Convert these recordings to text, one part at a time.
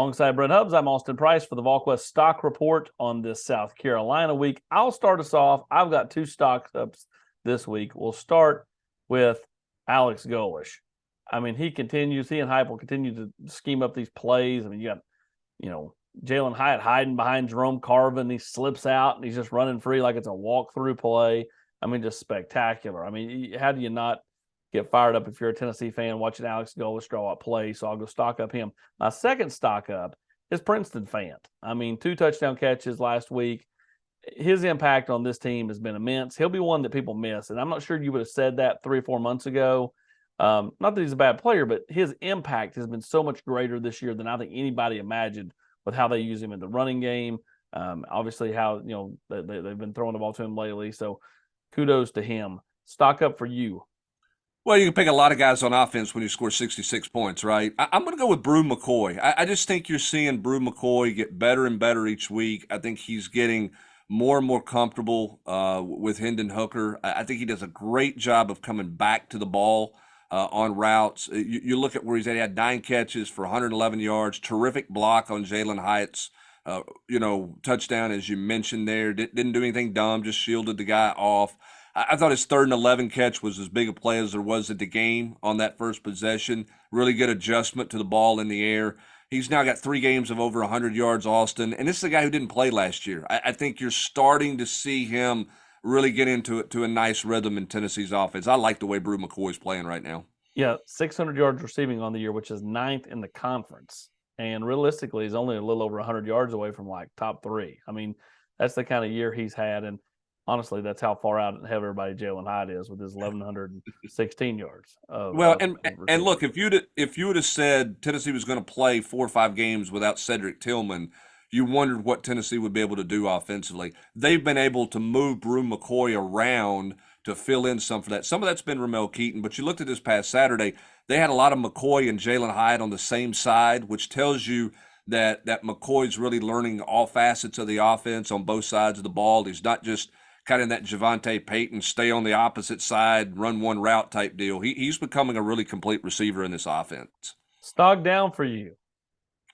Alongside Brent Hubbs, I'm Austin Price for the Volquest Stock Report on this South Carolina week. I'll start us off. I've got two stock ups this week. We'll start with Alex Golesh. I mean, he and Hype will continue to scheme up these plays. I mean, you got, Jalen Hyatt hiding behind Jerome Carvin. He slips out and he's just running free like it's a walk-through play. I mean, just spectacular. I mean, how do you not get fired up if you're a Tennessee fan watching Alex Golesh draw up play? So I'll go stock up him. My second stock up is Princeton Fant. I mean, 2 touchdown catches last week. His impact on this team has been immense. He'll be one that people miss. And I'm not sure you would have said that 3 or 4 months ago. Not that he's a bad player, but his impact has been so much greater this year than I think anybody imagined with how they use him in the running game. Obviously how, they've been throwing the ball to him lately. So kudos to him. Stock up for you. Well, you can pick a lot of guys on offense when you score 66 points, right? I'm going to go with Brew McCoy. I just think you're seeing Brew McCoy get better and better each week. I think he's getting more and more comfortable with Hendon Hooker. I think he does a great job of coming back to the ball on routes. You look at where he's at. He had 9 catches for 111 yards. Terrific block on Jalen Hyatt's, touchdown, as you mentioned there. Didn't do anything dumb, just shielded the guy off. I thought his 3rd and 11 catch was as big a play as there was at the game on that first possession. Really good adjustment to the ball in the air. He's now got 3 games of over 100 yards, Austin, and this is a guy who didn't play last year. I think you're starting to see him really get into a nice rhythm in Tennessee's offense. I like the way Brew McCoy's playing right now. Yeah, 600 yards receiving on the year, which is 9th in the conference. And realistically, he's only a little over 100 yards away from like top 3. I mean, that's the kind of year he's had. And honestly, that's how far out ahead of everybody Jalen Hyatt is with his 1,116 yards. And look, if you would have said Tennessee was going to play 4 or 5 games without Cedric Tillman, you wondered what Tennessee would be able to do offensively. They've been able to move Brew McCoy around to fill in some for that. Some of that's been Ramel Keaton, but you looked at this past Saturday, they had a lot of McCoy and Jalen Hyatt on the same side, which tells you that McCoy's really learning all facets of the offense on both sides of the ball. He's not just kind of that Javonte Payton, stay on the opposite side, run one route type deal. He's becoming a really complete receiver in this offense. Stock down for you.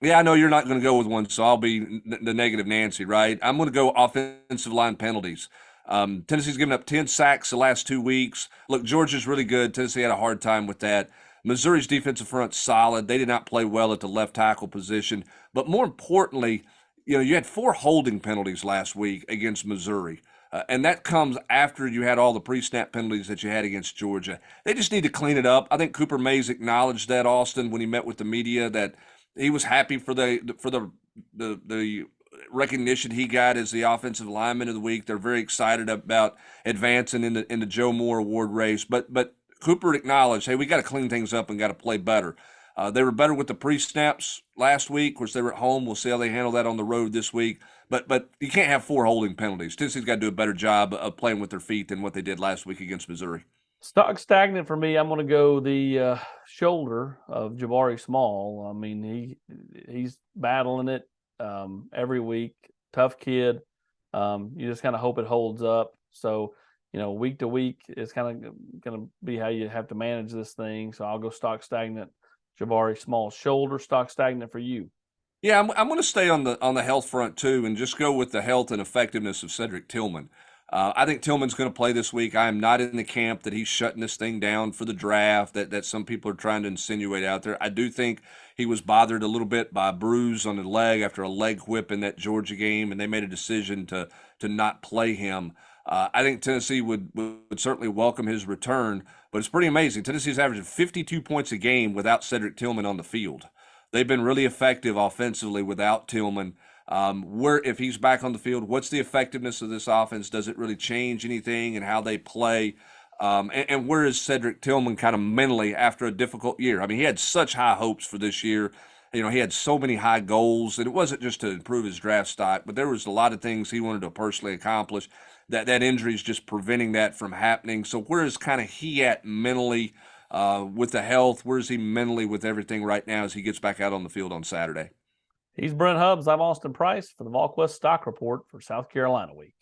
Yeah, I know you're not going to go with one, so I'll be the negative Nancy, right? I'm going to go offensive line penalties. Tennessee's given up 10 sacks the last 2 weeks. Look, Georgia's really good. Tennessee had a hard time with that. Missouri's defensive front's solid. They did not play well at the left tackle position. But more importantly, you had 4 holding penalties last week against Missouri. And that comes after you had all the pre-snap penalties that you had against Georgia. They just need to clean it up. I think Cooper Mays acknowledged that, Austin, when he met with the media, that he was happy for the recognition he got as the offensive lineman of the week. They're very excited about advancing in the Joe Moore Award race. But Cooper acknowledged, hey, we got to clean things up and got to play better. They were better with the pre-snaps last week. Of course, they were at home. We'll see how they handle that on the road this week. But you can't have 4 holding penalties. Tennessee's got to do a better job of playing with their feet than what they did last week against Missouri. Stock stagnant for me. I'm going to go the shoulder of Jabari Small. I mean, he's battling it every week. Tough kid. You just kind of hope it holds up. So, week to week is kind of going to be how you have to manage this thing. So I'll go stock stagnant. Jabari Small shoulder. Stock stagnant for you. Yeah, I'm going to stay on the health front too, and just go with the health and effectiveness of Cedric Tillman. I think Tillman's going to play this week. I am not in the camp that he's shutting this thing down for the draft that some people are trying to insinuate out there. I do think he was bothered a little bit by a bruise on the leg after a leg whip in that Georgia game, and they made a decision to not play him. I think Tennessee would certainly welcome his return, but it's pretty amazing. Tennessee's averaging 52 points a game without Cedric Tillman on the field. They've been really effective offensively without Tillman. If he's back on the field, what's the effectiveness of this offense? Does it really change anything in how they play? And where is Cedric Tillman kind of mentally after a difficult year? I mean, he had such high hopes for this year. He had so many high goals, and it wasn't just to improve his draft stock, but there was a lot of things he wanted to personally accomplish. That injury is just preventing that from happening. So where is kind of he at mentally with the health? Where is he mentally with everything right now as he gets back out on the field on Saturday? He's Brent Hubbs. I'm Austin Price for the Volquest Stock Report for South Carolina Week.